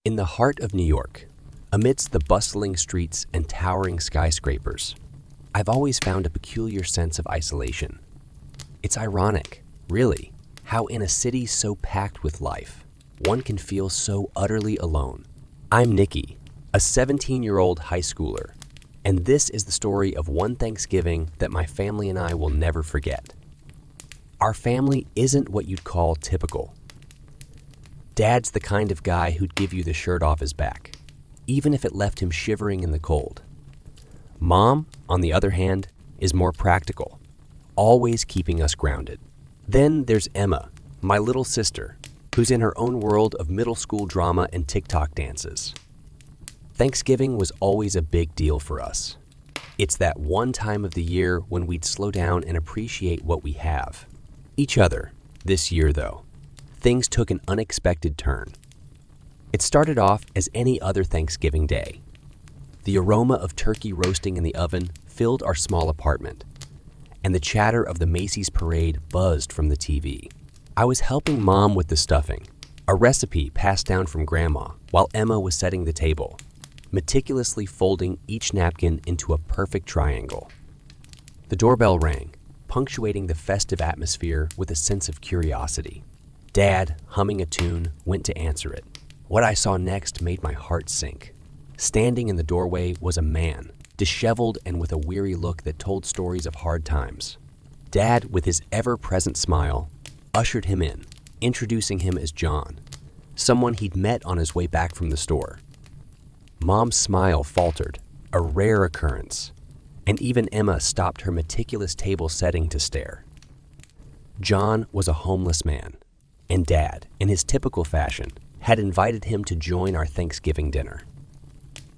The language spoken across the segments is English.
In the heart of New York, amidst the bustling streets and towering skyscrapers, I've always found a peculiar sense of isolation. It's ironic, really, how in a city so packed with life, one can feel so utterly alone. I'm Nikki, a 17-year-old high schooler, and this is the story of one Thanksgiving that my family and I will never forget. Our family isn't what you'd call typical. Dad's the kind of guy who'd give you the shirt off his back, even if it left him shivering in the cold. Mom, on the other hand, is more practical, always keeping us grounded. Then there's Emma, my little sister, who's in her own world of middle school drama and TikTok dances. Thanksgiving was always a big deal for us. It's that one time of the year when we'd slow down and appreciate what we have. Each other. This year, though, things took an unexpected turn. It started off as any other Thanksgiving day. The aroma of turkey roasting in the oven filled our small apartment, and the chatter of the Macy's parade buzzed from the TV. I was helping Mom with the stuffing, a recipe passed down from Grandma, while Emma was setting the table, meticulously folding each napkin into a perfect triangle. The doorbell rang, punctuating the festive atmosphere with a sense of curiosity. Dad, humming a tune, went to answer it. What I saw next made my heart sink. Standing in the doorway was a man, disheveled and with a weary look that told stories of hard times. Dad, with his ever-present smile, ushered him in, introducing him as John, someone he'd met on his way back from the store. Mom's smile faltered, a rare occurrence, and even Emma stopped her meticulous table setting to stare. John was a homeless man, and Dad, in his typical fashion, had invited him to join our Thanksgiving dinner.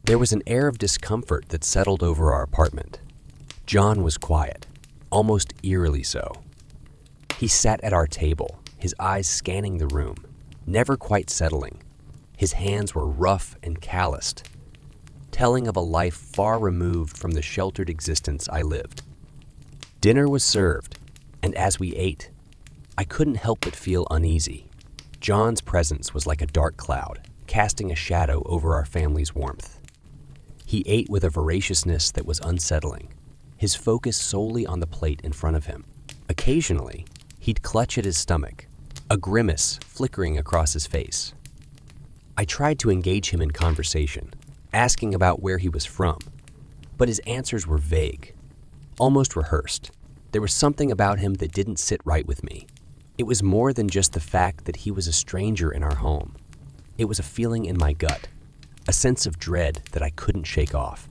There was an air of discomfort that settled over our apartment. John was quiet, almost eerily so. He sat at our table, his eyes scanning the room, never quite settling. His hands were rough and calloused, telling of a life far removed from the sheltered existence I lived. Dinner was served, and as we ate, I couldn't help but feel uneasy. John's presence was like a dark cloud, casting a shadow over our family's warmth. He ate with a voraciousness that was unsettling, his focus solely on the plate in front of him. Occasionally, he'd clutch at his stomach, a grimace flickering across his face. I tried to engage him in conversation, asking about where he was from, but his answers were vague, almost rehearsed. There was something about him that didn't sit right with me. It was more than just the fact that he was a stranger in our home. It was a feeling in my gut, a sense of dread that I couldn't shake off.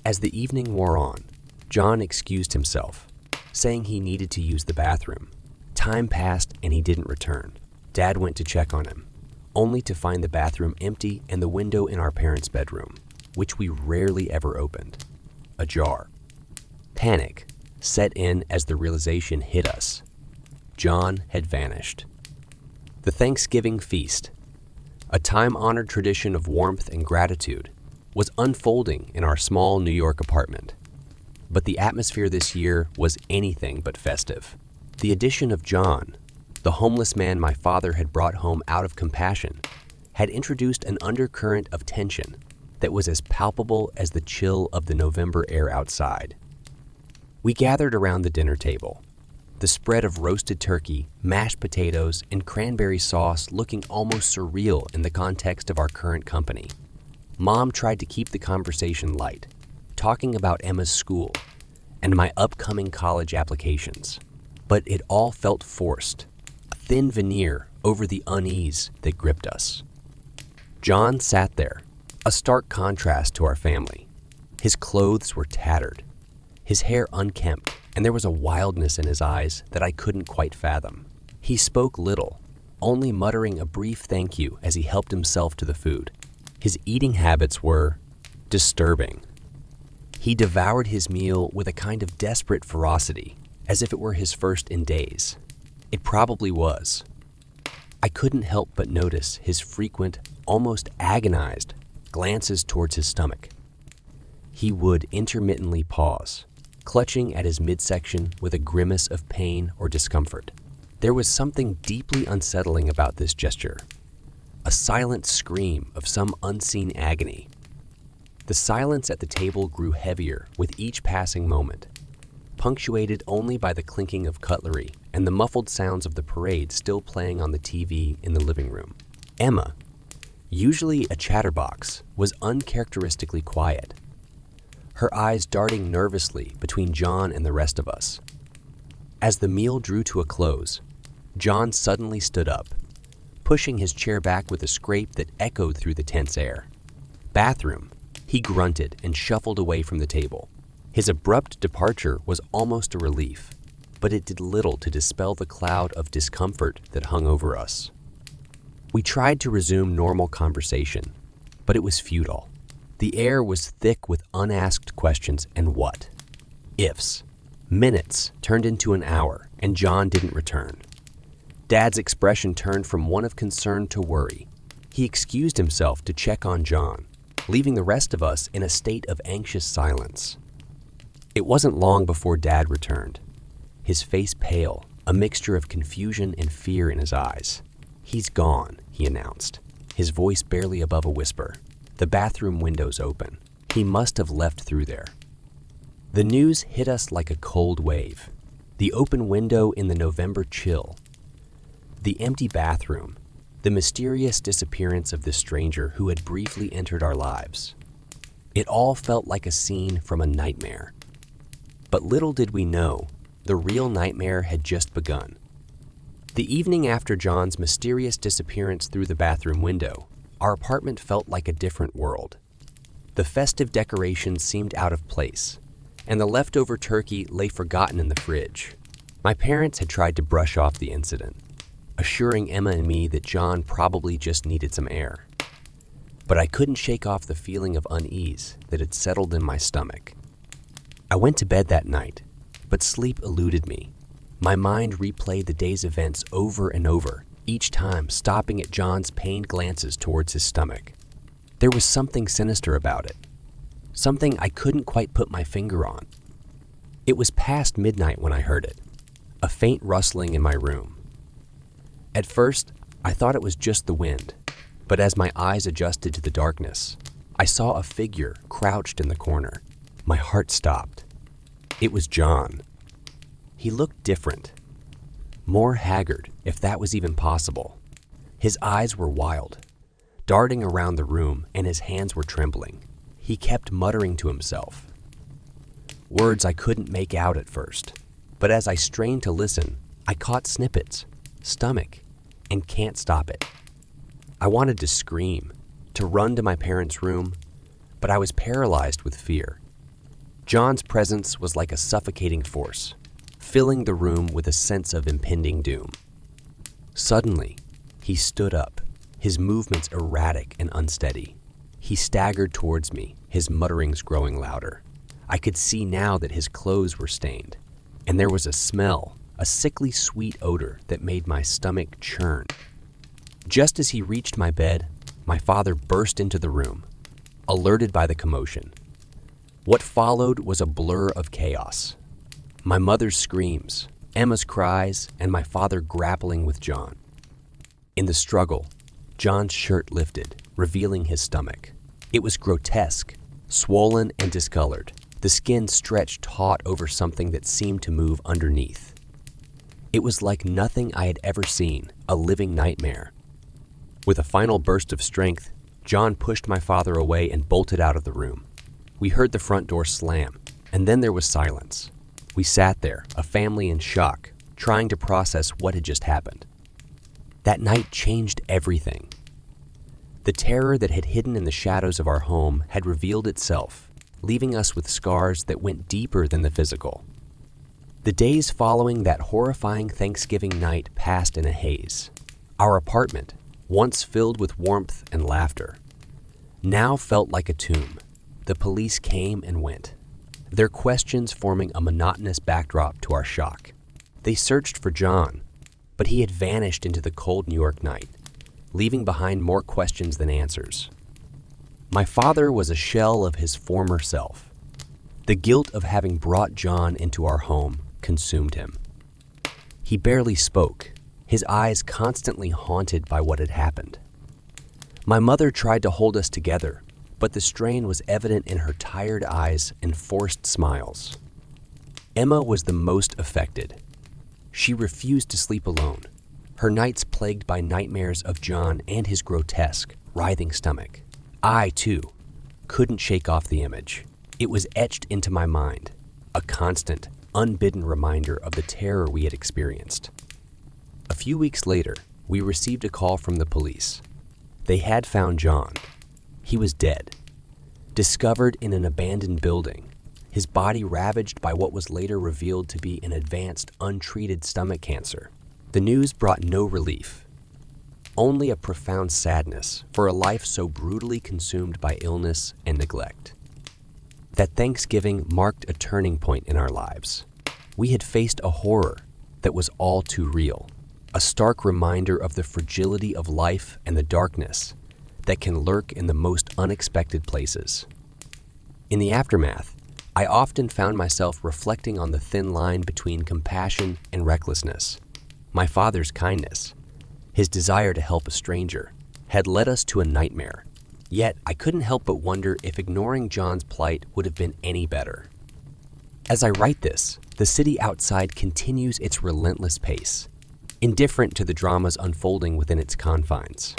As the evening wore on, John excused himself, saying he needed to use the bathroom. Time passed and he didn't return. Dad went to check on him, only to find the bathroom empty and the window in our parents' bedroom, which we rarely ever opened, ajar. Panic set in as the realization hit us. John had vanished. The Thanksgiving feast, a time-honored tradition of warmth and gratitude, was unfolding in our small New York apartment. But the atmosphere this year was anything but festive. The addition of John, the homeless man my father had brought home out of compassion, had introduced an undercurrent of tension that was as palpable as the chill of the November air outside. We gathered around the dinner table, the spread of roasted turkey, mashed potatoes, and cranberry sauce looking almost surreal in the context of our current company. Mom tried to keep the conversation light, talking about Emma's school and my upcoming college applications. But it all felt forced, a thin veneer over the unease that gripped us. John sat there, a stark contrast to our family. His clothes were tattered, his hair unkempt, and there was a wildness in his eyes that I couldn't quite fathom. He spoke little, only muttering a brief thank you as he helped himself to the food. His eating habits were disturbing. He devoured his meal with a kind of desperate ferocity, as if it were his first in days. It probably was. I couldn't help but notice his frequent, almost agonized, glances towards his stomach. He would intermittently pause, clutching at his midsection with a grimace of pain or discomfort. There was something deeply unsettling about this gesture, a silent scream of some unseen agony. The silence at the table grew heavier with each passing moment, punctuated only by the clinking of cutlery and the muffled sounds of the parade still playing on the TV in the living room. Emma, usually a chatterbox, was uncharacteristically quiet, her eyes darting nervously between John and the rest of us. As the meal drew to a close, John suddenly stood up, pushing his chair back with a scrape that echoed through the tense air. "Bathroom," he grunted and shuffled away from the table. His abrupt departure was almost a relief, but it did little to dispel the cloud of discomfort that hung over us. We tried to resume normal conversation, but it was futile. The air was thick with unasked questions and what ifs. Minutes turned into an hour, and John didn't return. Dad's expression turned from one of concern to worry. He excused himself to check on John, leaving the rest of us in a state of anxious silence. It wasn't long before Dad returned, his face pale, a mixture of confusion and fear in his eyes. "He's gone," he announced, his voice barely above a whisper. "The bathroom window's open. He must have left through there." The news hit us like a cold wave. The open window in the November chill, the empty bathroom, the mysterious disappearance of this stranger who had briefly entered our lives. It all felt like a scene from a nightmare. But little did we know, the real nightmare had just begun. The evening after John's mysterious disappearance through the bathroom window, our apartment felt like a different world. The festive decorations seemed out of place, and the leftover turkey lay forgotten in the fridge. My parents had tried to brush off the incident, assuring Emma and me that John probably just needed some air. But I couldn't shake off the feeling of unease that had settled in my stomach. I went to bed that night, but sleep eluded me. My mind replayed the day's events over and over, each time stopping at John's pained glances towards his stomach. There was something sinister about it, something I couldn't quite put my finger on. It was past midnight when I heard it, a faint rustling in my room. At first, I thought it was just the wind, but as my eyes adjusted to the darkness, I saw a figure crouched in the corner. My heart stopped. It was John. He looked different, more haggard, if that was even possible. His eyes were wild, darting around the room, and his hands were trembling. He kept muttering to himself, words I couldn't make out at first, but as I strained to listen, I caught snippets, stomach, and can't stop it. I wanted to scream, to run to my parents' room, but I was paralyzed with fear. John's presence was like a suffocating force, filling the room with a sense of impending doom. Suddenly, he stood up, his movements erratic and unsteady. He staggered towards me, his mutterings growing louder. I could see now that his clothes were stained, and there was a smell, a sickly sweet odor that made my stomach churn. Just as he reached my bed, my father burst into the room, alerted by the commotion. What followed was a blur of chaos. My mother's screams, Emma's cries, and my father grappling with John. In the struggle, John's shirt lifted, revealing his stomach. It was grotesque, swollen and discolored, the skin stretched taut over something that seemed to move underneath. It was like nothing I had ever seen, a living nightmare. With a final burst of strength, John pushed my father away and bolted out of the room. We heard the front door slam, and then there was silence. We sat there, a family in shock, trying to process what had just happened. That night changed everything. The terror that had hidden in the shadows of our home had revealed itself, leaving us with scars that went deeper than the physical. The days following that horrifying Thanksgiving night passed in a haze. Our apartment, once filled with warmth and laughter, now felt like a tomb. The police came and went, their questions forming a monotonous backdrop to our shock. They searched for John, but he had vanished into the cold New York night, leaving behind more questions than answers. My father was a shell of his former self. The guilt of having brought John into our home consumed him. He barely spoke, his eyes constantly haunted by what had happened. My mother tried to hold us together, but the strain was evident in her tired eyes and forced smiles. Emma was the most affected. She refused to sleep alone, her nights plagued by nightmares of John and his grotesque, writhing stomach. I, too, couldn't shake off the image. It was etched into my mind, a constant, unbidden reminder of the terror we had experienced. A few weeks later, we received a call from the police. They had found John. He was dead, discovered in an abandoned building, his body ravaged by what was later revealed to be an advanced, untreated stomach cancer. The news brought no relief, only a profound sadness for a life so brutally consumed by illness and neglect. That Thanksgiving marked a turning point in our lives. We had faced a horror that was all too real, a stark reminder of the fragility of life and the darkness that can lurk in the most unexpected places. In the aftermath, I often found myself reflecting on the thin line between compassion and recklessness. My father's kindness, his desire to help a stranger, had led us to a nightmare. Yet, I couldn't help but wonder if ignoring John's plight would have been any better. As I write this, the city outside continues its relentless pace, indifferent to the dramas unfolding within its confines.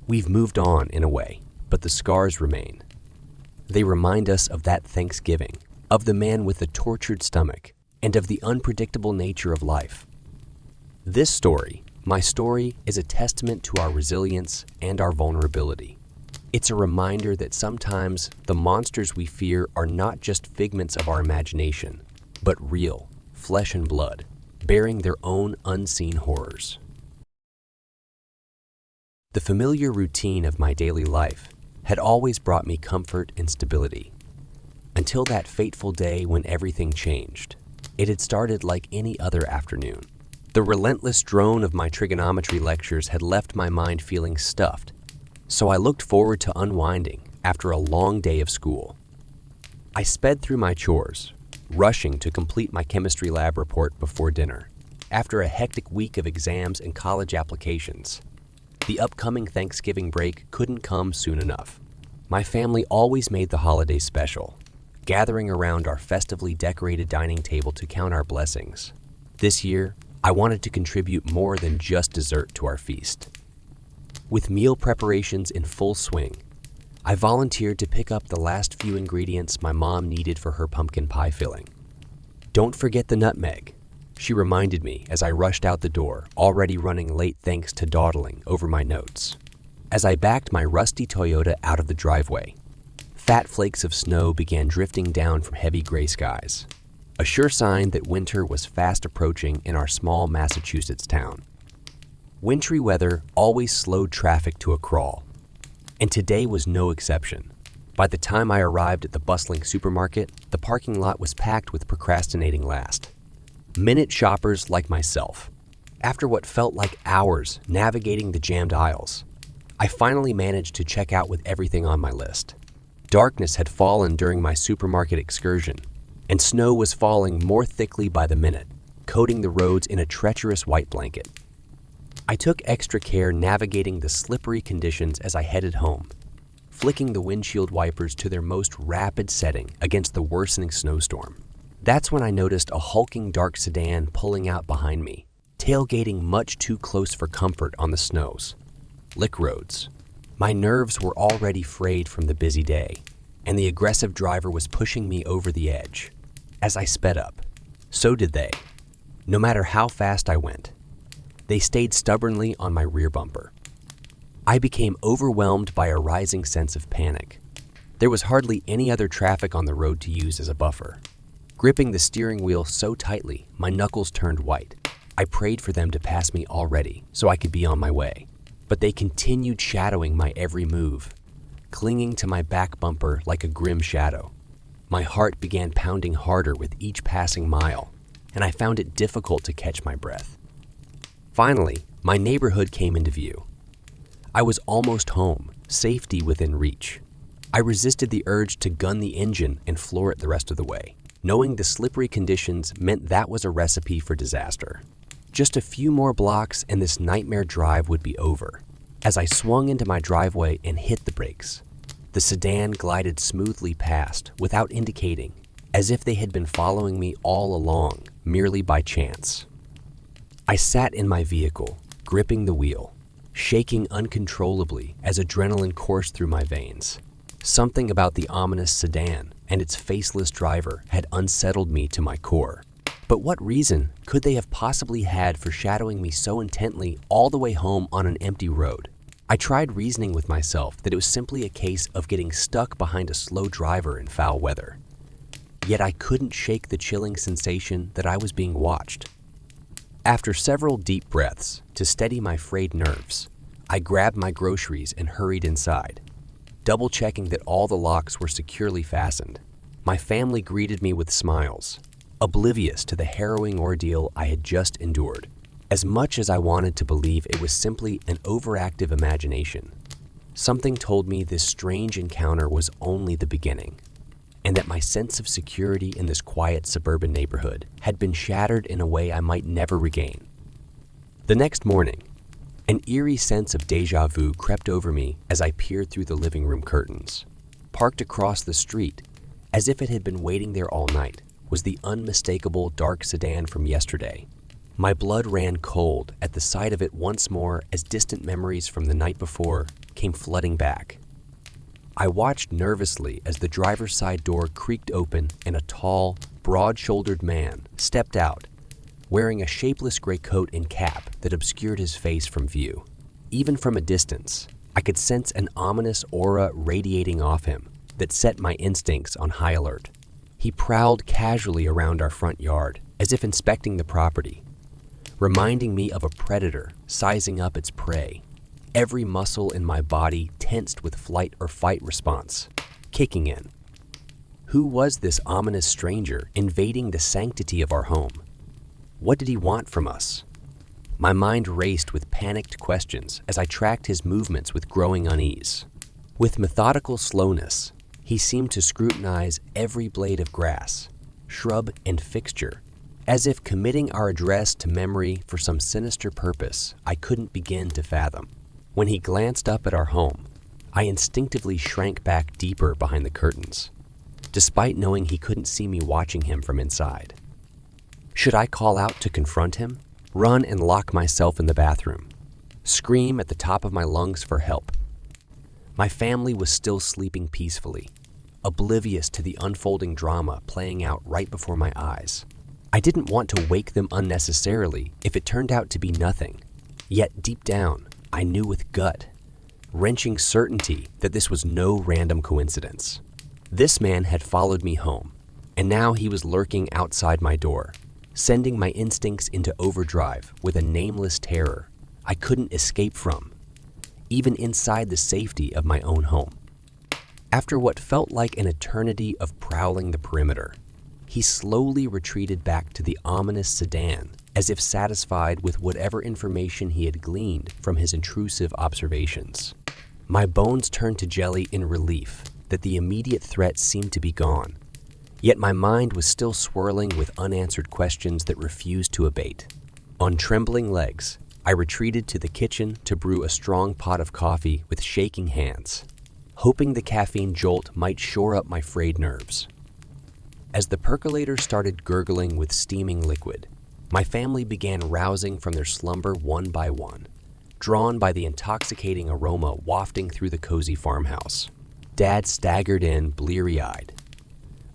We've moved on in a way, but the scars remain. They remind us of that Thanksgiving, of the man with the tortured stomach, and of the unpredictable nature of life. This story, my story, is a testament to our resilience and our vulnerability. It's a reminder that sometimes the monsters we fear are not just figments of our imagination, but real, flesh and blood, bearing their own unseen horrors. The familiar routine of my daily life had always brought me comfort and stability, until that fateful day when everything changed. It had started like any other afternoon. The relentless drone of my trigonometry lectures had left my mind feeling stuffed, so I looked forward to unwinding after a long day of school. I sped through my chores, rushing to complete my chemistry lab report before dinner. After a hectic week of exams and college applications, the upcoming Thanksgiving break couldn't come soon enough. My family always made the holidays special, gathering around our festively decorated dining table to count our blessings. This year, I wanted to contribute more than just dessert to our feast. With meal preparations in full swing, I volunteered to pick up the last few ingredients my mom needed for her pumpkin pie filling. "Don't forget the nutmeg," she reminded me as I rushed out the door, already running late thanks to dawdling over my notes. As I backed my rusty Toyota out of the driveway, fat flakes of snow began drifting down from heavy gray skies, a sure sign that winter was fast approaching in our small Massachusetts town. Wintry weather always slowed traffic to a crawl, and today was no exception. By the time I arrived at the bustling supermarket, the parking lot was packed with procrastinating last minute shoppers like myself. After what felt like hours navigating the jammed aisles, I finally managed to check out with everything on my list. Darkness had fallen during my supermarket excursion, and snow was falling more thickly by the minute, coating the roads in a treacherous white blanket. I took extra care navigating the slippery conditions as I headed home, flicking the windshield wipers to their most rapid setting against the worsening snowstorm. That's when I noticed a hulking dark sedan pulling out behind me, tailgating much too close for comfort on the snows. Lick roads. My nerves were already frayed from the busy day, and the aggressive driver was pushing me over the edge. As I sped up, so did they. No matter how fast I went, they stayed stubbornly on my rear bumper. I became overwhelmed by a rising sense of panic. There was hardly any other traffic on the road to use as a buffer. Gripping the steering wheel so tightly, my knuckles turned white. I prayed for them to pass me already so I could be on my way. But they continued shadowing my every move, clinging to my back bumper like a grim shadow. My heart began pounding harder with each passing mile, and I found it difficult to catch my breath. Finally, my neighborhood came into view. I was almost home, safety within reach. I resisted the urge to gun the engine and floor it the rest of the way, knowing the slippery conditions meant that was a recipe for disaster. Just a few more blocks and this nightmare drive would be over. As I swung into my driveway and hit the brakes, the sedan glided smoothly past without indicating, as if they had been following me all along, merely by chance. I sat in my vehicle, gripping the wheel, shaking uncontrollably as adrenaline coursed through my veins. Something about the ominous sedan and its faceless driver had unsettled me to my core. But what reason could they have possibly had for shadowing me so intently all the way home on an empty road? I tried reasoning with myself that it was simply a case of getting stuck behind a slow driver in foul weather. Yet I couldn't shake the chilling sensation that I was being watched. After several deep breaths to steady my frayed nerves, I grabbed my groceries and hurried inside, double-checking that all the locks were securely fastened. My family greeted me with smiles, oblivious to the harrowing ordeal I had just endured. As much as I wanted to believe it was simply an overactive imagination, something told me this strange encounter was only the beginning, and that my sense of security in this quiet suburban neighborhood had been shattered in a way I might never regain. The next morning, an eerie sense of déjà vu crept over me as I peered through the living room curtains. Parked across the street, as if it had been waiting there all night, was the unmistakable dark sedan from yesterday. My blood ran cold at the sight of it once more as distant memories from the night before came flooding back. I watched nervously as the driver's side door creaked open and a tall, broad-shouldered man stepped out, wearing a shapeless gray coat and cap that obscured his face from view. Even from a distance, I could sense an ominous aura radiating off him that set my instincts on high alert. He prowled casually around our front yard, as if inspecting the property, reminding me of a predator sizing up its prey. Every muscle in my body tensed with flight or fight response, kicking in. Who was this ominous stranger invading the sanctity of our home? What did he want from us? My mind raced with panicked questions as I tracked his movements with growing unease. With methodical slowness, he seemed to scrutinize every blade of grass, shrub, and fixture, as if committing our address to memory for some sinister purpose I couldn't begin to fathom. When he glanced up at our home, I instinctively shrank back deeper behind the curtains, despite knowing he couldn't see me watching him from inside. Should I call out to confront him, run and lock myself in the bathroom, scream at the top of my lungs for help? My family was still sleeping peacefully, oblivious to the unfolding drama playing out right before my eyes. I didn't want to wake them unnecessarily if it turned out to be nothing. Yet deep down, I knew with gut-wrenching certainty that this was no random coincidence. This man had followed me home, and now he was lurking outside my door, sending my instincts into overdrive with a nameless terror I couldn't escape from, even inside the safety of my own home. After what felt like an eternity of prowling the perimeter, he slowly retreated back to the ominous sedan, as if satisfied with whatever information he had gleaned from his intrusive observations. My bones turned to jelly in relief that the immediate threat seemed to be gone, yet my mind was still swirling with unanswered questions that refused to abate. On trembling legs, I retreated to the kitchen to brew a strong pot of coffee with shaking hands, hoping the caffeine jolt might shore up my frayed nerves. As the percolator started gurgling with steaming liquid, my family began rousing from their slumber one by one, drawn by the intoxicating aroma wafting through the cozy farmhouse. Dad staggered in bleary-eyed,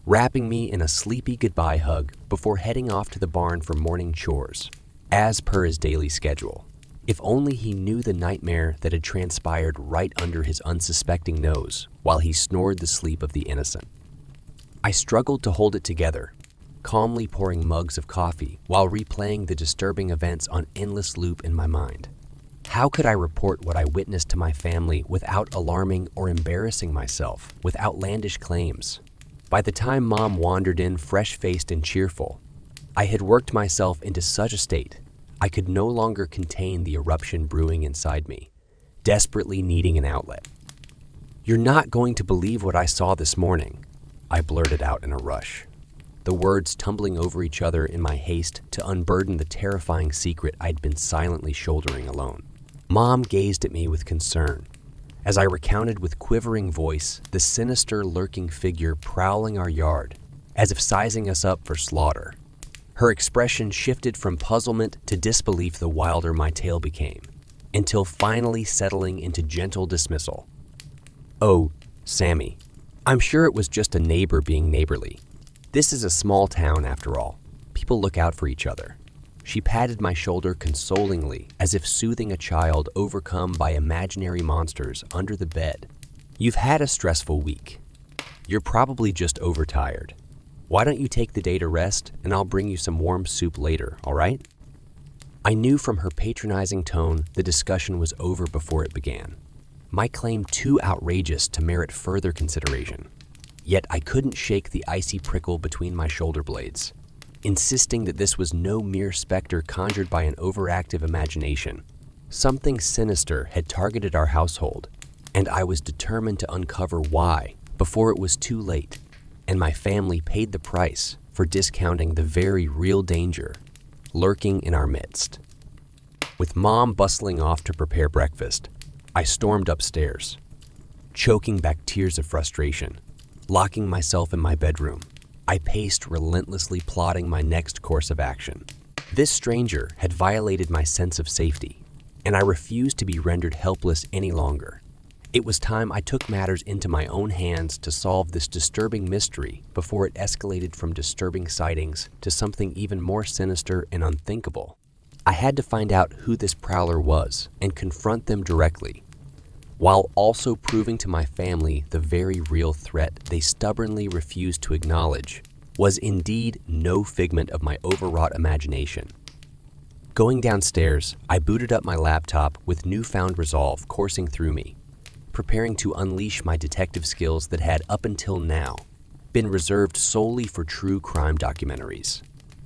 wrapping me in a sleepy goodbye hug before heading off to the barn for morning chores, as per his daily schedule. If only he knew the nightmare that had transpired right under his unsuspecting nose while he snored the sleep of the innocent. I struggled to hold it together, calmly pouring mugs of coffee while replaying the disturbing events on endless loop in my mind. How could I report what I witnessed to my family without alarming or embarrassing myself with outlandish claims? By the time Mom wandered in fresh-faced and cheerful, I had worked myself into such a state I could no longer contain the eruption brewing inside me, desperately needing an outlet. "You're not going to believe what I saw this morning," I blurted out in a rush, the words tumbling over each other in my haste to unburden the terrifying secret I'd been silently shouldering alone. Mom gazed at me with concern as I recounted with quivering voice the sinister lurking figure prowling our yard, as if sizing us up for slaughter. Her expression shifted from puzzlement to disbelief the wilder my tale became, until finally settling into gentle dismissal. "Oh, Sammy, I'm sure it was just a neighbor being neighborly. This is a small town after all. People look out for each other." She patted my shoulder consolingly, as if soothing a child overcome by imaginary monsters under the bed. "You've had a stressful week. You're probably just overtired. Why don't you take the day to rest, and I'll bring you some warm soup later, all right?" I knew from her patronizing tone the discussion was over before it began. My claim too outrageous to merit further consideration. Yet I couldn't shake the icy prickle between my shoulder blades, insisting that this was no mere specter conjured by an overactive imagination. Something sinister had targeted our household, and I was determined to uncover why before it was too late, and my family paid the price for discounting the very real danger lurking in our midst. With Mom bustling off to prepare breakfast, I stormed upstairs, choking back tears of frustration. Locking myself in my bedroom, I paced relentlessly, plotting my next course of action. This stranger had violated my sense of safety, and I refused to be rendered helpless any longer. It was time I took matters into my own hands to solve this disturbing mystery before it escalated from disturbing sightings to something even more sinister and unthinkable. I had to find out who this prowler was and confront them directly, while also proving to my family the very real threat they stubbornly refused to acknowledge was indeed no figment of my overwrought imagination. Going downstairs, I booted up my laptop with newfound resolve coursing through me, preparing to unleash my detective skills that had, up until now, been reserved solely for true crime documentaries.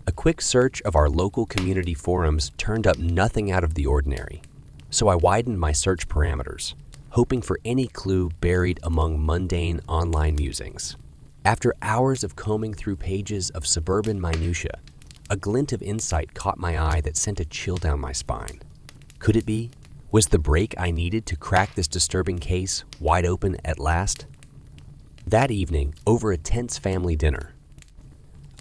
A quick search of our local community forums turned up nothing out of the ordinary, so I widened my search parameters, hoping for any clue buried among mundane online musings. After hours of combing through pages of suburban minutia, a glint of insight caught my eye that sent a chill down my spine. Could it be? Was the break I needed to crack this disturbing case wide open at last? That evening, over a tense family dinner,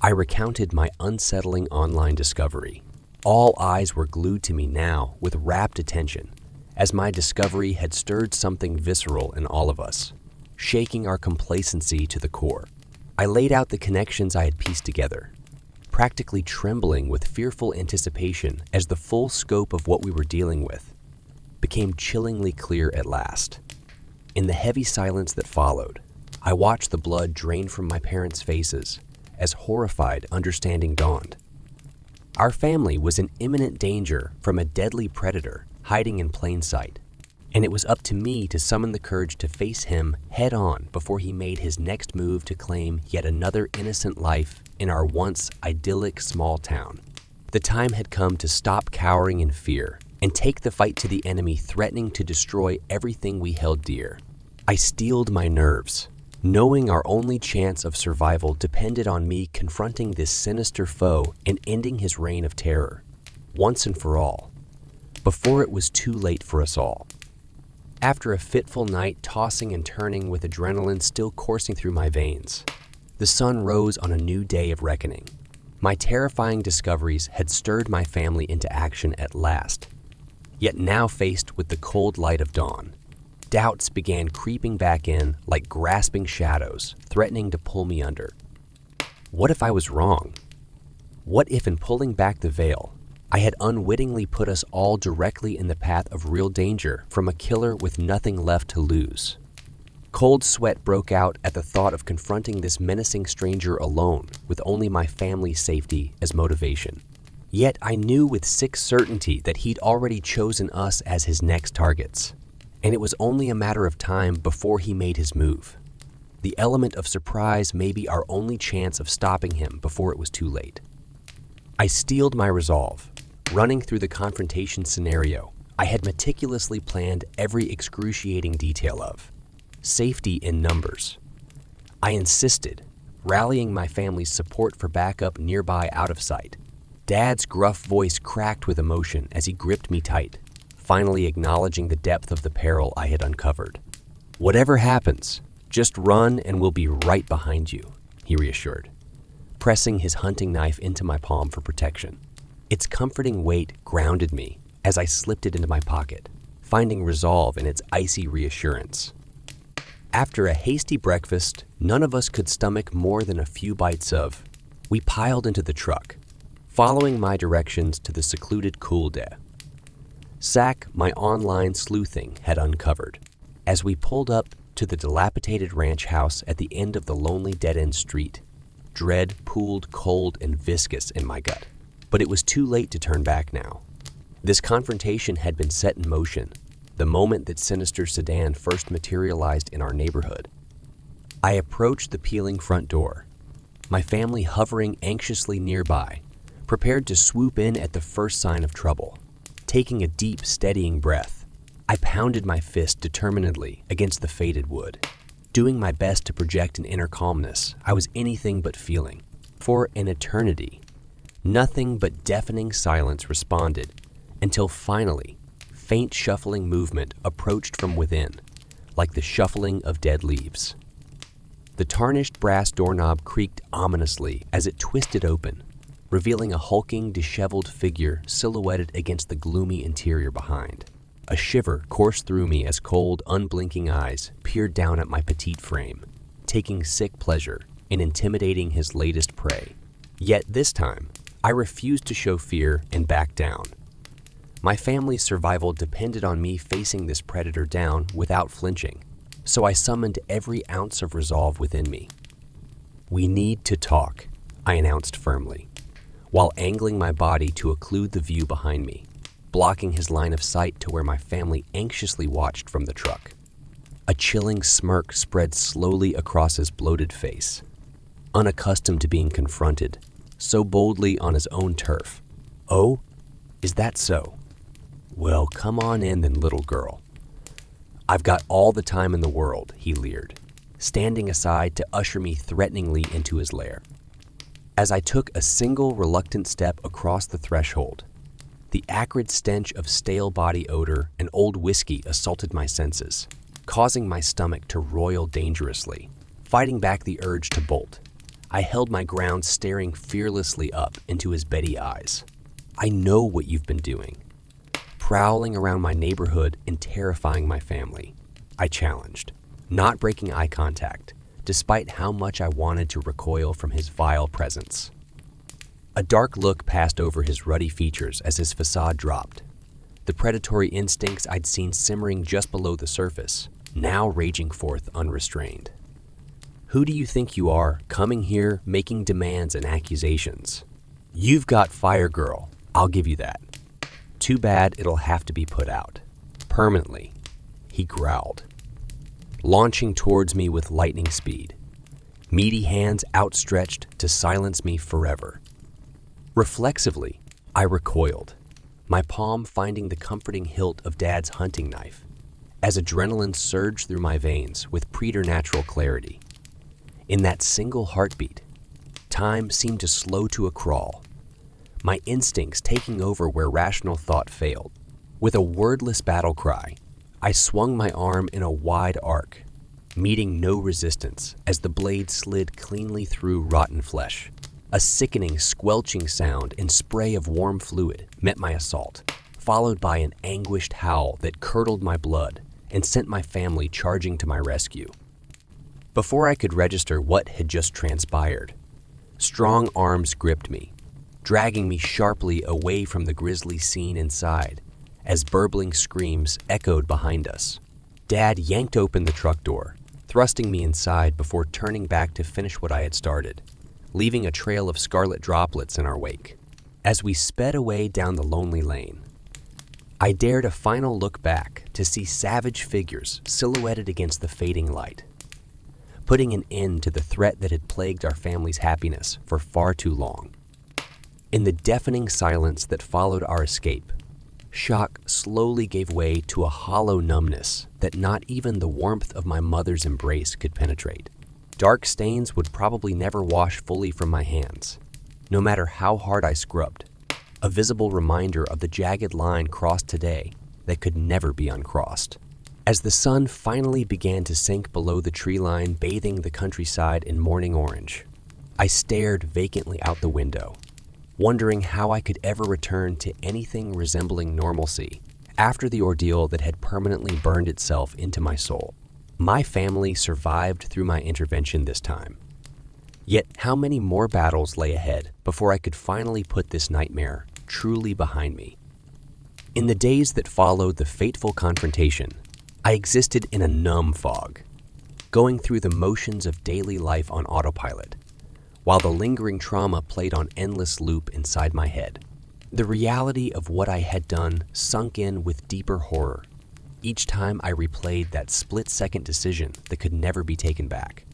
I recounted my unsettling online discovery. All eyes were glued to me now with rapt attention, as my discovery had stirred something visceral in all of us, shaking our complacency to the core. I laid out the connections I had pieced together, practically trembling with fearful anticipation as the full scope of what we were dealing with became chillingly clear at last. In the heavy silence that followed, I watched the blood drain from my parents' faces as horrified understanding dawned. Our family was in imminent danger from a deadly predator hiding in plain sight, and it was up to me to summon the courage to face him head-on before he made his next move to claim yet another innocent life in our once idyllic small town. The time had come to stop cowering in fear and take the fight to the enemy threatening to destroy everything we held dear. I steeled my nerves, knowing our only chance of survival depended on me confronting this sinister foe and ending his reign of terror, once and for all, before it was too late for us all. After a fitful night tossing and turning with adrenaline still coursing through my veins, the sun rose on a new day of reckoning. My terrifying discoveries had stirred my family into action at last. Yet now faced with the cold light of dawn, doubts began creeping back in like grasping shadows, threatening to pull me under. What if I was wrong? What if in pulling back the veil, I had unwittingly put us all directly in the path of real danger from a killer with nothing left to lose? Cold sweat broke out at the thought of confronting this menacing stranger alone with only my family's safety as motivation. Yet I knew with sick certainty that he'd already chosen us as his next targets, and it was only a matter of time before he made his move. The element of surprise may be our only chance of stopping him before it was too late. I steeled my resolve, running through the confrontation scenario I had meticulously planned every excruciating detail of. Safety in numbers. I insisted, rallying my family's support for backup nearby out of sight. Dad's gruff voice cracked with emotion as he gripped me tight, finally acknowledging the depth of the peril I had uncovered. "Whatever happens, just run and we'll be right behind you," he reassured, pressing his hunting knife into my palm for protection. Its comforting weight grounded me as I slipped it into my pocket, finding resolve in its icy reassurance. After a hasty breakfast, none of us could stomach more than a few bites of. We piled into the truck, following my directions to the secluded Kulde. Sack, my online sleuthing, had uncovered. As we pulled up to the dilapidated ranch house at the end of the lonely dead-end street, dread pooled cold and viscous in my gut. But it was too late to turn back now. This confrontation had been set in motion the moment that sinister sedan first materialized in our neighborhood. I approached the peeling front door, my family hovering anxiously nearby, prepared to swoop in at the first sign of trouble. Taking a deep, steadying breath, I pounded my fist determinedly against the faded wood. Doing my best to project an inner calmness I was anything but feeling. For an eternity, nothing but deafening silence responded until finally, faint shuffling movement approached from within, like the shuffling of dead leaves. The tarnished brass doorknob creaked ominously as it twisted open, revealing a hulking, disheveled figure silhouetted against the gloomy interior behind. A shiver coursed through me as cold, unblinking eyes peered down at my petite frame, taking sick pleasure in intimidating his latest prey. Yet this time, I refused to show fear and back down. My family's survival depended on me facing this predator down without flinching, so I summoned every ounce of resolve within me. "We need to talk," I announced firmly, while angling my body to occlude the view behind me, blocking his line of sight to where my family anxiously watched from the truck. A chilling smirk spread slowly across his bloated face. Unaccustomed to being confronted so boldly on his own turf. "Oh, is that so? Well, come on in then, little girl. I've got all the time in the world," he leered, standing aside to usher me threateningly into his lair. As I took a single reluctant step across the threshold, the acrid stench of stale body odor and old whiskey assaulted my senses, causing my stomach to roil dangerously. Fighting back the urge to bolt, I held my ground, staring fearlessly up into his beady eyes. "I know what you've been doing. Prowling around my neighborhood and terrifying my family," I challenged, not breaking eye contact, despite how much I wanted to recoil from his vile presence. A dark look passed over his ruddy features as his facade dropped. The predatory instincts I'd seen simmering just below the surface, now raging forth unrestrained. "Who do you think you are, coming here, making demands and accusations? You've got fire, girl, I'll give you that. Too bad it'll have to be put out. Permanently," he growled, launching towards me with lightning speed, meaty hands outstretched to silence me forever. Reflexively, I recoiled, my palm finding the comforting hilt of Dad's hunting knife, as adrenaline surged through my veins with preternatural clarity. In that single heartbeat, time seemed to slow to a crawl, my instincts taking over where rational thought failed. With a wordless battle cry, I swung my arm in a wide arc, meeting no resistance as the blade slid cleanly through rotten flesh. A sickening, squelching sound and spray of warm fluid met my assault, followed by an anguished howl that curdled my blood and sent my family charging to my rescue. Before I could register what had just transpired, strong arms gripped me, dragging me sharply away from the grisly scene inside as burbling screams echoed behind us. Dad yanked open the truck door, thrusting me inside before turning back to finish what I had started, leaving a trail of scarlet droplets in our wake. As we sped away down the lonely lane, I dared a final look back to see savage figures silhouetted against the fading light, putting an end to the threat that had plagued our family's happiness for far too long. In the deafening silence that followed our escape, shock slowly gave way to a hollow numbness that not even the warmth of my mother's embrace could penetrate. Dark stains would probably never wash fully from my hands, no matter how hard I scrubbed. A visible reminder of the jagged line crossed today that could never be uncrossed. As the sun finally began to sink below the tree line, bathing the countryside in morning orange, I stared vacantly out the window, wondering how I could ever return to anything resembling normalcy after the ordeal that had permanently burned itself into my soul. My family survived through my intervention this time. Yet how many more battles lay ahead before I could finally put this nightmare truly behind me? In the days that followed the fateful confrontation, I existed in a numb fog, going through the motions of daily life on autopilot, while the lingering trauma played on endless loop inside my head. The reality of what I had done sunk in with deeper horror each time I replayed that split-second decision that could never be taken back.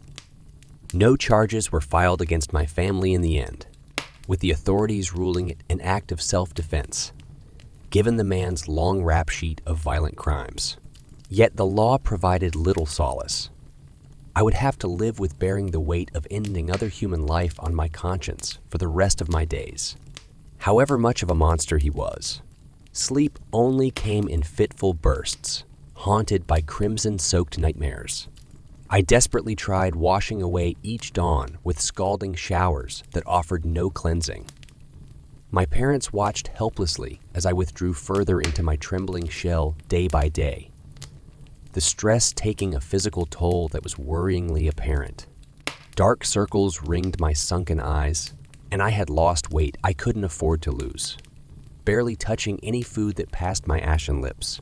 No charges were filed against my family in the end, with the authorities ruling it an act of self-defense, given the man's long rap sheet of violent crimes. Yet the law provided little solace. I would have to live with bearing the weight of ending another human life on my conscience for the rest of my days. However much of a monster he was, sleep only came in fitful bursts, haunted by crimson-soaked nightmares. I desperately tried washing away each dawn with scalding showers that offered no cleansing. My parents watched helplessly as I withdrew further into my trembling shell day by day, the stress taking a physical toll that was worryingly apparent. Dark circles ringed my sunken eyes, and I had lost weight I couldn't afford to lose, barely touching any food that passed my ashen lips.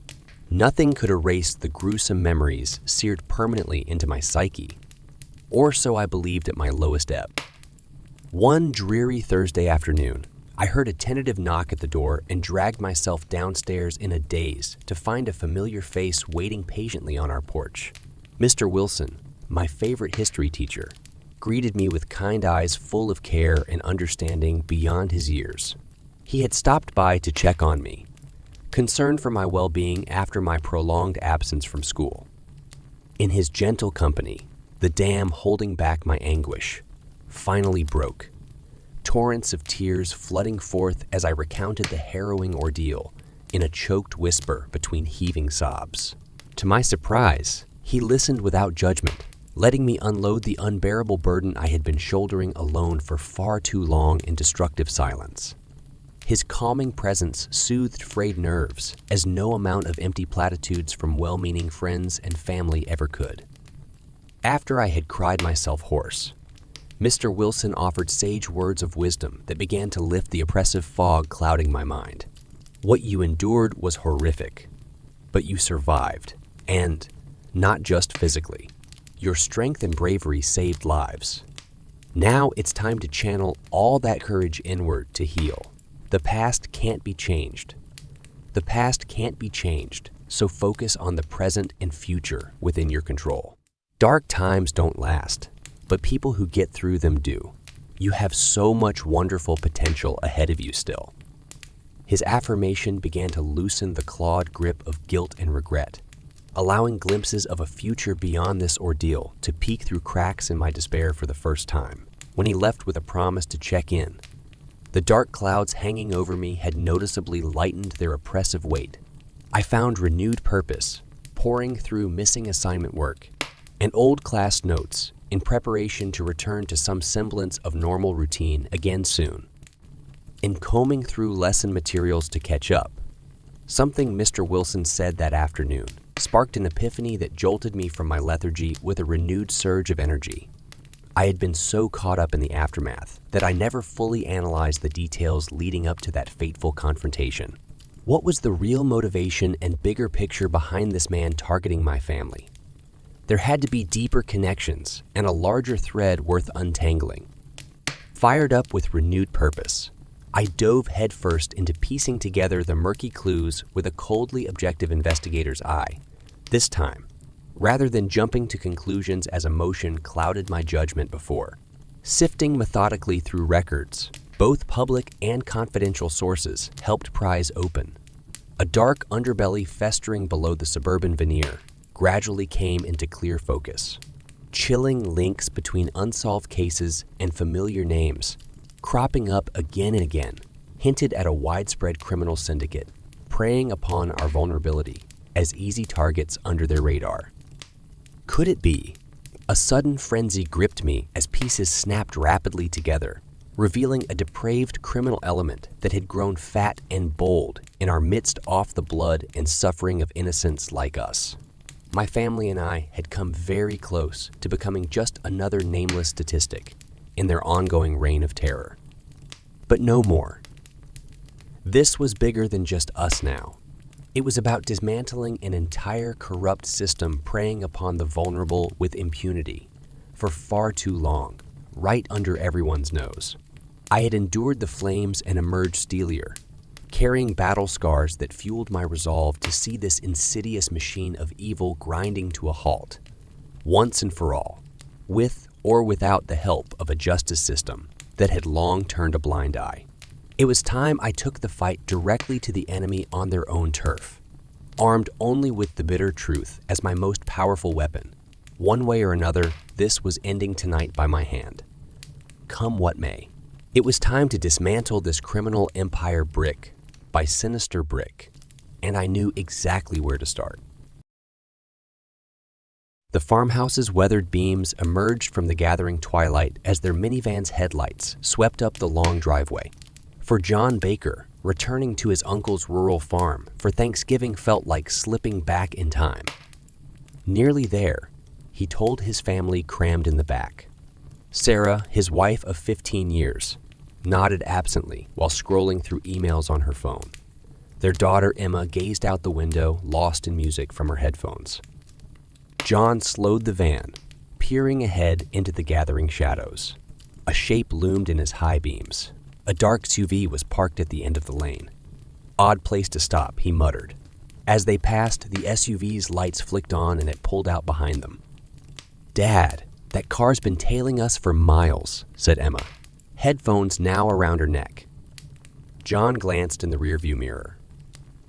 Nothing could erase the gruesome memories seared permanently into my psyche, or so I believed at my lowest ebb. One dreary Thursday afternoon, I heard a tentative knock at the door and dragged myself downstairs in a daze to find a familiar face waiting patiently on our porch. Mr. Wilson, my favorite history teacher, greeted me with kind eyes full of care and understanding beyond his years. He had stopped by to check on me, concerned for my well-being after my prolonged absence from school. In his gentle company, the dam holding back my anguish finally broke, torrents of tears flooding forth as I recounted the harrowing ordeal in a choked whisper between heaving sobs. To my surprise, he listened without judgment, letting me unload the unbearable burden I had been shouldering alone for far too long in destructive silence. His calming presence soothed frayed nerves as no amount of empty platitudes from well-meaning friends and family ever could. After I had cried myself hoarse, Mr. Wilson offered sage words of wisdom that began to lift the oppressive fog clouding my mind. What you endured was horrific, but you survived, and not just physically. Your strength and bravery saved lives. Now it's time to channel all that courage inward to heal. The past can't be changed. The past can't be changed, so focus on the present and future within your control. Dark times don't last, but people who get through them do. You have so much wonderful potential ahead of you still. His affirmation began to loosen the clawed grip of guilt and regret, allowing glimpses of a future beyond this ordeal to peek through cracks in my despair for the first time. When he left with a promise to check in, the dark clouds hanging over me had noticeably lightened their oppressive weight. I found renewed purpose, pouring through missing assignment work and old class notes in preparation to return to some semblance of normal routine again soon. In combing through lesson materials to catch up, something Mr. Wilson said that afternoon sparked an epiphany that jolted me from my lethargy with a renewed surge of energy. I had been so caught up in the aftermath that I never fully analyzed the details leading up to that fateful confrontation. What was the real motivation and bigger picture behind this man targeting my family? There had to be deeper connections and a larger thread worth untangling. Fired up with renewed purpose, I dove headfirst into piecing together the murky clues with a coldly objective investigator's eye. This time, rather than jumping to conclusions as emotion clouded my judgment before. Sifting methodically through records, both public and confidential sources helped prise open. A dark underbelly festering below the suburban veneer gradually came into clear focus. Chilling links between unsolved cases and familiar names, cropping up again and again, hinted at a widespread criminal syndicate, preying upon our vulnerability as easy targets under their radar. Could it be? A sudden frenzy gripped me as pieces snapped rapidly together, revealing a depraved criminal element that had grown fat and bold in our midst off the blood and suffering of innocents like us. My family and I had come very close to becoming just another nameless statistic in their ongoing reign of terror. But no more. This was bigger than just us now. It was about dismantling an entire corrupt system preying upon the vulnerable with impunity for far too long, right under everyone's nose. I had endured the flames and emerged steelier, carrying battle scars that fueled my resolve to see this insidious machine of evil grinding to a halt, once and for all, with or without the help of a justice system that had long turned a blind eye. It was time I took the fight directly to the enemy on their own turf, armed only with the bitter truth as my most powerful weapon. One way or another, this was ending tonight by my hand. Come what may. It was time to dismantle this criminal empire brick by sinister brick, and I knew exactly where to start. The farmhouse's weathered beams emerged from the gathering twilight as their minivan's headlights swept up the long driveway. For John Baker, returning to his uncle's rural farm for Thanksgiving felt like slipping back in time. Nearly there, he told his family crammed in the back. Sarah, his wife of 15 years, nodded absently while scrolling through emails on her phone. Their daughter Emma gazed out the window, lost in music from her headphones. John slowed the van, peering ahead into the gathering shadows. A shape loomed in his high beams. A dark SUV was parked at the end of the lane. Odd place to stop, he muttered. As they passed, the SUV's lights flicked on and it pulled out behind them. Dad, that car's been tailing us for miles, said Emma, headphones now around her neck. John glanced in the rearview mirror.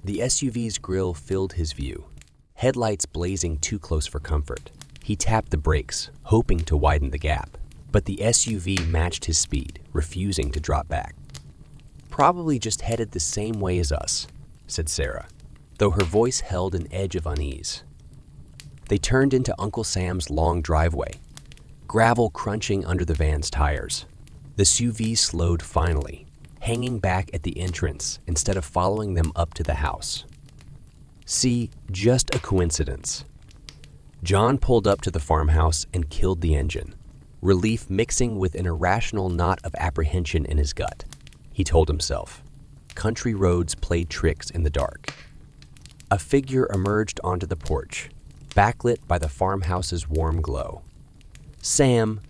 The SUV's grille filled his view, headlights blazing too close for comfort. He tapped the brakes, hoping to widen the gap, but the SUV matched his speed, refusing to drop back. Probably just headed the same way as us, said Sarah, though her voice held an edge of unease. They turned into Uncle Sam's long driveway, gravel crunching under the van's tires. The SUV slowed finally, hanging back at the entrance instead of following them up to the house. See, just a coincidence. John pulled up to the farmhouse and killed the engine, relief mixing with an irrational knot of apprehension in his gut. He told himself. Country roads played tricks in the dark. A figure emerged onto the porch, backlit by the farmhouse's warm glow. Sam,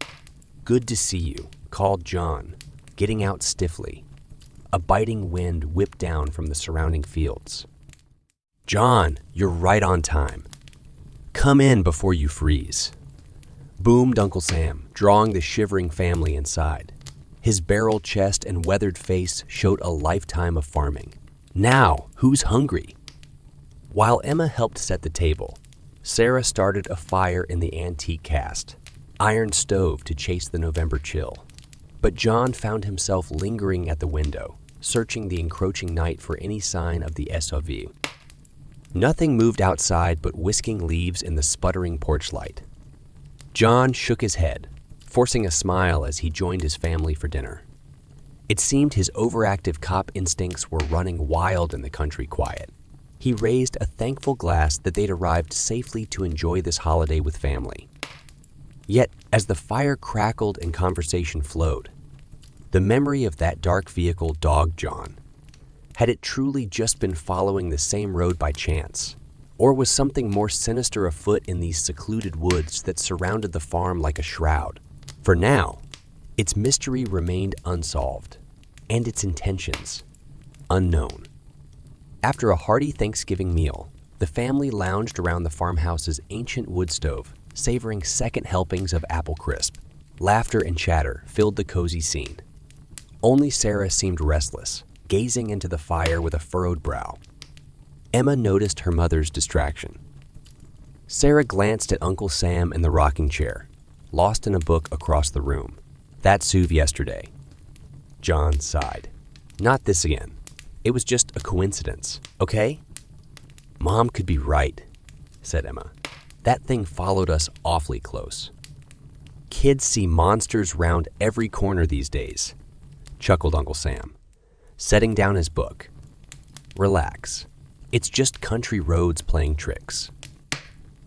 good to see you, called John, getting out stiffly. A biting wind whipped down from the surrounding fields. John, you're right on time. Come in before you freeze, boomed Uncle Sam, drawing the shivering family inside. His barrel chest and weathered face showed a lifetime of farming. Now, who's hungry? While Emma helped set the table, Sarah started a fire in the antique cast iron stove to chase the November chill. But John found himself lingering at the window, searching the encroaching night for any sign of the SUV. Nothing moved outside but whisking leaves in the sputtering porch light. John shook his head, forcing a smile as he joined his family for dinner. It seemed his overactive cop instincts were running wild in the country quiet. He raised a thankful glass that they'd arrived safely to enjoy this holiday with family. Yet, as the fire crackled and conversation flowed, the memory of that dark vehicle dogged John. Had it truly just been following the same road by chance? Or was something more sinister afoot in these secluded woods that surrounded the farm like a shroud? For now, its mystery remained unsolved, and its intentions unknown. After a hearty Thanksgiving meal, the family lounged around the farmhouse's ancient wood stove, savoring second helpings of apple crisp. Laughter and chatter filled the cozy scene. Only Sarah seemed restless, gazing into the fire with a furrowed brow. Emma noticed her mother's distraction. Sarah glanced at Uncle Sam in the rocking chair, lost in a book across the room. That SUV yesterday. John sighed. Not this again. It was just a coincidence, okay? Mom could be right, said Emma. That thing followed us awfully close. Kids see monsters round every corner these days, chuckled Uncle Sam, setting down his book. Relax. It's just country roads playing tricks.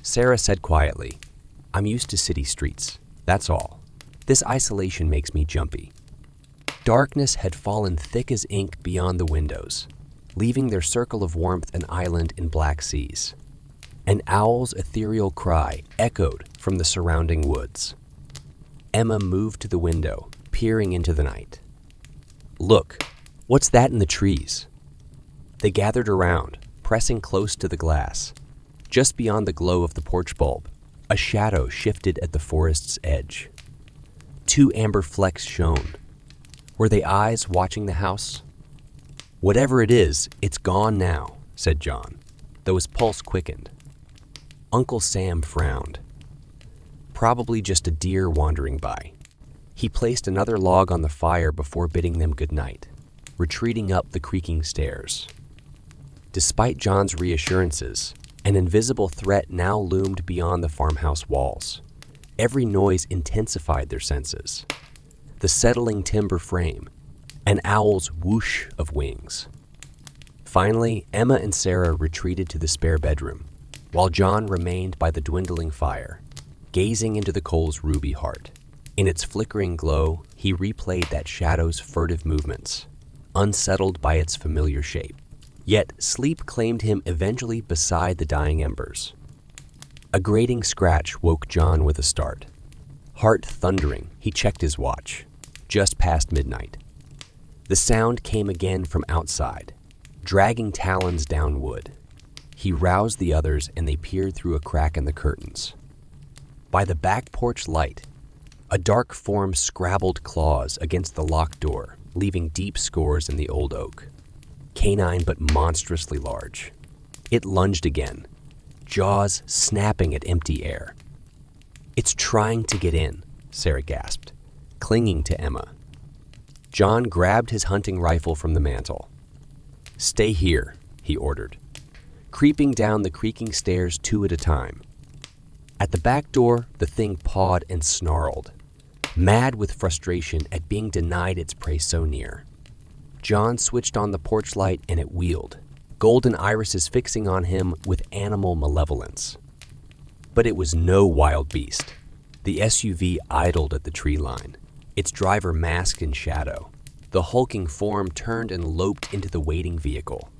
Sarah said quietly, I'm used to city streets, that's all. This isolation makes me jumpy. Darkness had fallen thick as ink beyond the windows, leaving their circle of warmth an island in black seas. An owl's ethereal cry echoed from the surrounding woods. Emma moved to the window, peering into the night. Look, what's that in the trees? They gathered around, pressing close to the glass. Just beyond the glow of the porch bulb, a shadow shifted at the forest's edge. 2 amber flecks shone. Were they eyes watching the house? Whatever it is, it's gone now, said John, though his pulse quickened. Uncle Sam frowned. Probably just a deer wandering by. He placed another log on the fire before bidding them good night, retreating up the creaking stairs. Despite John's reassurances, an invisible threat now loomed beyond the farmhouse walls. Every noise intensified their senses. The settling timber frame, an owl's whoosh of wings. Finally, Emma and Sarah retreated to the spare bedroom, while John remained by the dwindling fire, gazing into the coal's ruby heart. In its flickering glow, he replayed that shadow's furtive movements, unsettled by its familiar shape. Yet sleep claimed him eventually beside the dying embers. A grating scratch woke John with a start. Heart thundering, he checked his watch. Just past midnight. The sound came again from outside, dragging talons down wood. He roused the others and they peered through a crack in the curtains. By the back porch light, a dark form scrabbled claws against the locked door, leaving deep scores in the old oak. Canine but monstrously large. It lunged again, jaws snapping at empty air. It's trying to get in, Sarah gasped, clinging to Emma. John grabbed his hunting rifle from the mantel. Stay here, he ordered, creeping down the creaking stairs 2 at a time. At the back door, the thing pawed and snarled, mad with frustration at being denied its prey so near. John switched on the porch light and it wheeled, golden irises fixing on him with animal malevolence. But it was no wild beast. The SUV idled at the tree line, its driver masked in shadow. The hulking form turned and loped into the waiting vehicle.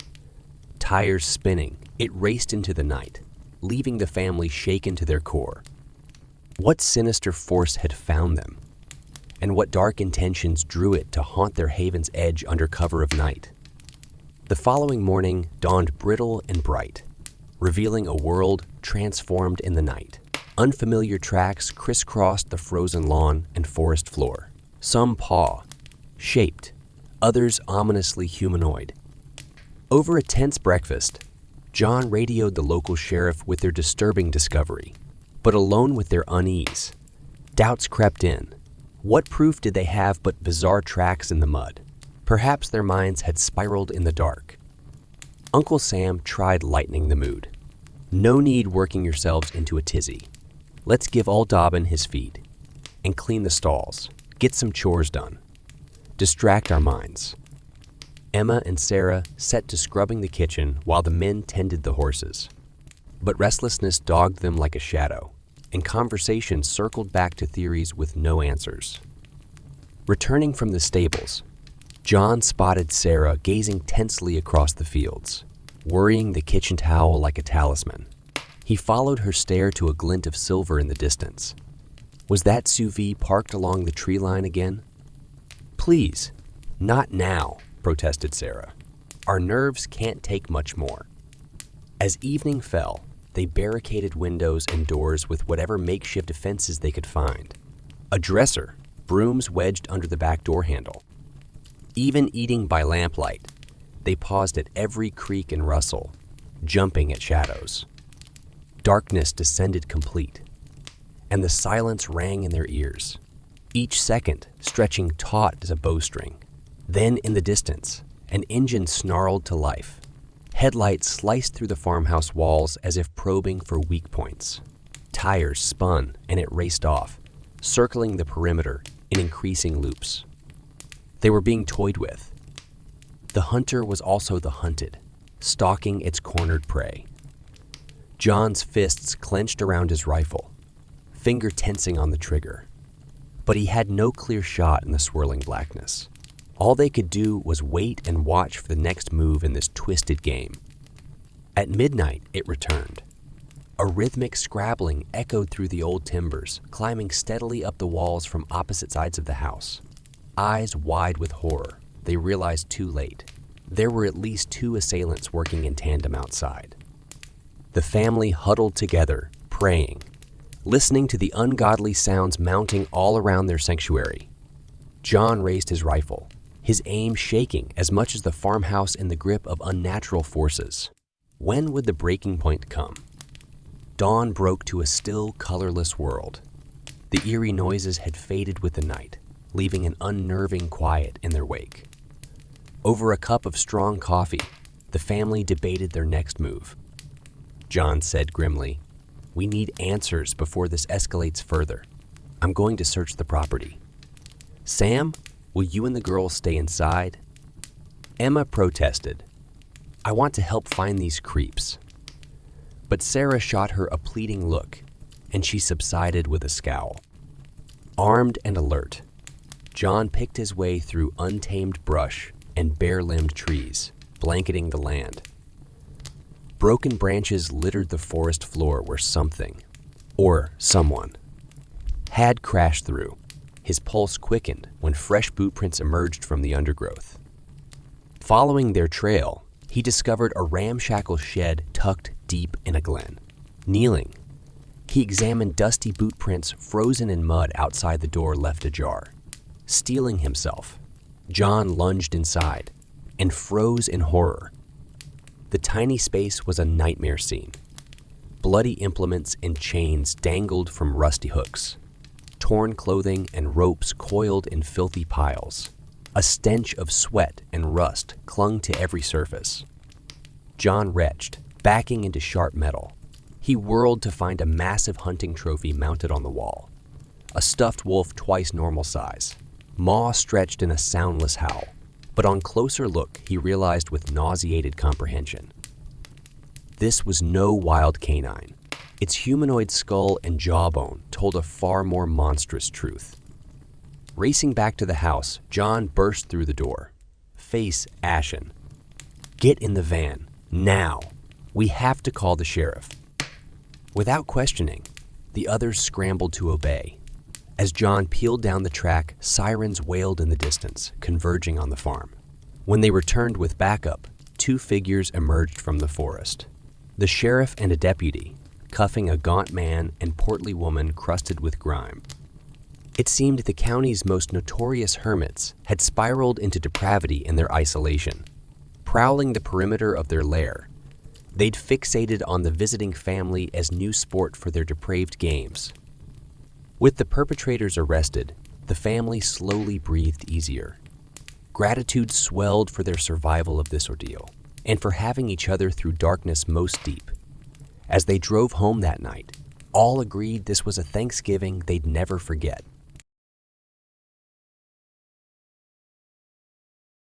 Tires spinning, it raced into the night, leaving the family shaken to their core. What sinister force had found them? And what dark intentions drew it to haunt their haven's edge under cover of night? The following morning dawned brittle and bright, revealing a world transformed in the night. Unfamiliar tracks crisscrossed the frozen lawn and forest floor. Some paw-shaped, others ominously humanoid. Over a tense breakfast, John radioed the local sheriff with their disturbing discovery. But alone with their unease, doubts crept in. What proof did they have but bizarre tracks in the mud? Perhaps their minds had spiraled in the dark. Uncle Sam tried lightening the mood. No need working yourselves into a tizzy. Let's give old Dobbin his feed and clean the stalls, get some chores done, distract our minds. Emma and Sarah set to scrubbing the kitchen while the men tended the horses. But restlessness dogged them like a shadow, and conversation circled back to theories with no answers. Returning from the stables, John spotted Sarah gazing tensely across the fields, worrying the kitchen towel like a talisman. He followed her stare to a glint of silver in the distance. Was that SUV parked along the tree line again? Please, not now, protested Sarah. Our nerves can't take much more. As evening fell, they barricaded windows and doors with whatever makeshift defenses they could find. A dresser, brooms wedged under the back door handle. Even eating by lamplight, they paused at every creak and rustle, jumping at shadows. Darkness descended complete, and the silence rang in their ears, each second stretching taut as a bowstring. Then in the distance, An engine snarled to life. Headlights sliced through the farmhouse walls as if probing for weak points. Tires spun and it raced off, circling the perimeter in increasing loops. They were being toyed with. The hunter was also the hunted, stalking its cornered prey. John's fists clenched around his rifle, finger tensing on the trigger. But he had no clear shot in the swirling blackness. All they could do was wait and watch for the next move in this twisted game. At midnight, it returned. A rhythmic scrabbling echoed through the old timbers, climbing steadily up the walls from opposite sides of the house. Eyes wide with horror, they realized too late. There were at least 2 assailants working in tandem outside. The family huddled together, praying, listening to the ungodly sounds mounting all around their sanctuary. John raised his rifle, his aim shaking as much as the farmhouse in the grip of unnatural forces. When would the breaking point come? Dawn broke to a still, colorless world. The eerie noises had faded with the night, leaving an unnerving quiet in their wake. Over a cup of strong coffee, the family debated their next move. John said grimly, "We need answers before this escalates further. I'm going to search the property. Sam, will you and the girls stay inside?" Emma protested, "I want to help find these creeps." But Sarah shot her a pleading look, and she subsided with a scowl. Armed and alert, John picked his way through untamed brush and bare-limbed trees, blanketing the land. Broken branches littered the forest floor where something, or someone, had crashed through. His pulse quickened when fresh boot prints emerged from the undergrowth. Following their trail, he discovered a ramshackle shed tucked deep in a glen. Kneeling, he examined dusty boot prints frozen in mud outside the door left ajar. Steeling himself, John lunged inside and froze in horror. The tiny space was a nightmare scene. Bloody implements and chains dangled from rusty hooks. Torn clothing and ropes coiled in filthy piles. A stench of sweat and rust clung to every surface. John retched, backing into sharp metal. He whirled to find a massive hunting trophy mounted on the wall. A stuffed wolf twice normal size, maw stretched in a soundless howl. But on closer look, he realized with nauseated comprehension. This was no wild canine. Its humanoid skull and jawbone told a far more monstrous truth. Racing back to the house, John burst through the door, face ashen. "Get in the van, now. We have to call the sheriff." Without questioning, the others scrambled to obey. As John peeled down the track, sirens wailed in the distance, converging on the farm. When they returned with backup, 2 figures emerged from the forest. The sheriff and a deputy, cuffing a gaunt man and portly woman crusted with grime. It seemed the county's most notorious hermits had spiraled into depravity in their isolation. Prowling the perimeter of their lair, they'd fixated on the visiting family as new sport for their depraved games. With the perpetrators arrested, the family slowly breathed easier. Gratitude swelled for their survival of this ordeal, and for having each other through darkness most deep. As they drove home that night, all agreed this was a Thanksgiving they'd never forget.